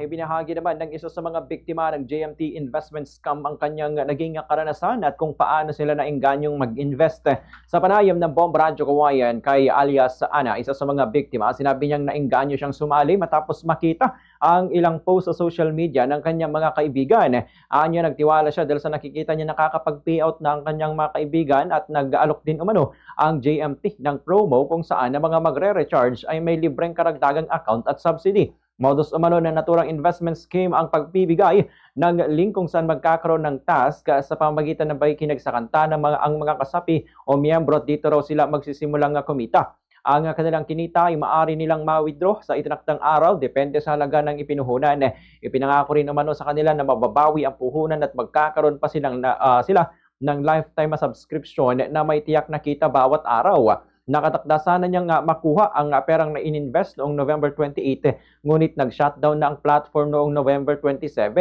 Ibinahagi naman ng isa sa mga biktima ng JMT investment scam ang kanyang naging karanasan at kung paano sila naingganyong mag-invest sa panayam ng Bomb Radyo Kawayan kay alias Ana, isa sa mga biktima. Sinabi niyang naingganyo siyang sumali matapos makita ang ilang post sa social media ng kanyang mga kaibigan. Anya nagtiwala siya dahil sa nakikita niya nakakapag-payout ng kanyang mga kaibigan at nag-aalok din umano ang JMT ng promo kung saan ang mga magre-recharge ay may libreng karagdagang account at subsidy. Modus umano na naturang investment scheme ang pagbibigay ng link kung saan magkakaroon ng task sa pamamagitan ng pakikinagsakanta ng ang mga kasapi o miyembro at dito raw sila magsisimulang kumita. Ang kanilang kinita ay maaari nilang ma-withdraw sa itinaktang araw depende sa halaga ng ipinuhunan. Ipinangako rin umano sa kanila na mababawi ang puhunan at magkakaroon pa sila ng lifetime subscription na may tiyak na kita bawat araw. Nakatakda sana niyang makuha ang perang na ininvest noong November 28, ngunit nag-shutdown na ang platform noong November 27.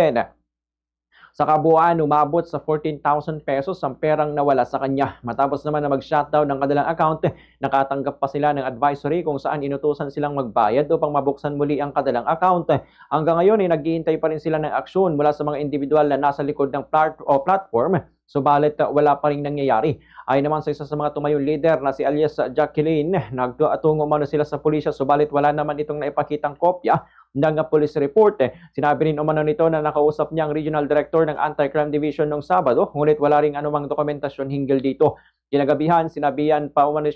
Sa kabuuan, umabot sa 14,000 pesos ang perang nawala sa kanya. Matapos naman na mag-shutdown ng kanilang account, nakatanggap pa sila ng advisory kung saan inutusan silang magbayad upang mabuksan muli ang kanilang account. Hanggang ngayon ay naghihintay pa rin sila ng aksyon mula sa mga individual na nasa likod ng platform, subalit wala pa rin nangyayari. Ay naman sa isa sa mga tumayong leader na si alias Jacqueline, nagtungo mano sila sa pulisya subalit wala naman itong naipakitang kopya ng police report. Sinabi rin umano nito na nakausap niya ang Regional Director ng Anti-Crime Division noong Sabado, ngunit wala ring anumang dokumentasyon hinggil dito. Kinagabihan, sinabi pa umano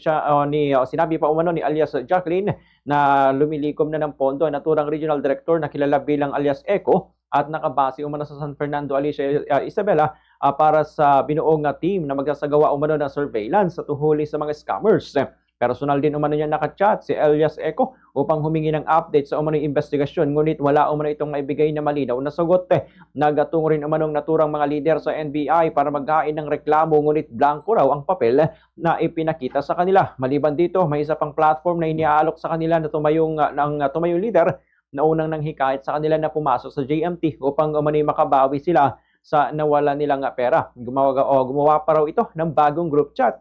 ni alias Jacqueline na lumilikom na ng pondo ang naturang Regional Director na kilala bilang alias Eco at nakabase umano sa San Fernando, Alicia Isabela para sa binuong team na magsasagawa umano ng surveillance at tuhuli sa mga scammers. Personal din umano niya nakachat si alias Eco upang humingi ng update sa umano'y investigasyon, ngunit wala umano itong maibigay na malinaw na sagot. Nagatungo rin umanong naturang mga lider sa NBI para maghain ng reklamo, ngunit blanco raw ang papel na ipinakita sa kanila. Maliban dito, may isa pang platform na iniaalok sa kanila na tumayong leader na unang nanghikayat sa kanila na pumasok sa JMT upang umano'y makabawi sila sa nawala nilang pera. Gumawa pa raw ito ng bagong group chat.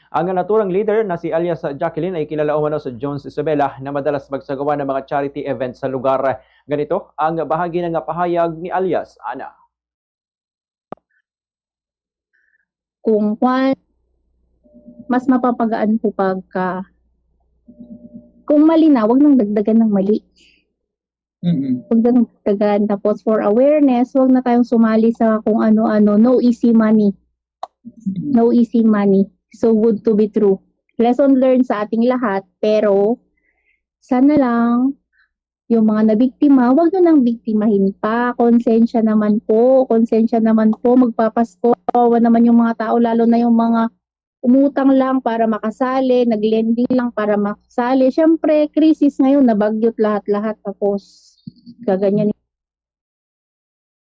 Ang naturang leader na si alias Jacqueline ay kilala umano sa Jones Isabela na madalas magsagawa ng mga charity events sa lugar. Ganito ang bahagi ng pahayag ni alias Ana. Kung mas mapapagaan po pagka kung mali na, wag nang dagdagan ng mali. Huwag nang dagdagan. Tapos for awareness, wag na tayong sumali sa kung ano-ano. No easy money. No easy money. So good to be true. Lesson learned sa ating lahat, pero sana lang yung mga nabiktima, wag nyo nang biktimahin pa. Konsensya naman po, magpapasko. Kawawa naman yung mga tao, lalo na yung mga umutang lang para makasali, naglending lang para makasali. Siyempre, krisis ngayon, nabagyot lahat-lahat, tapos gaganyan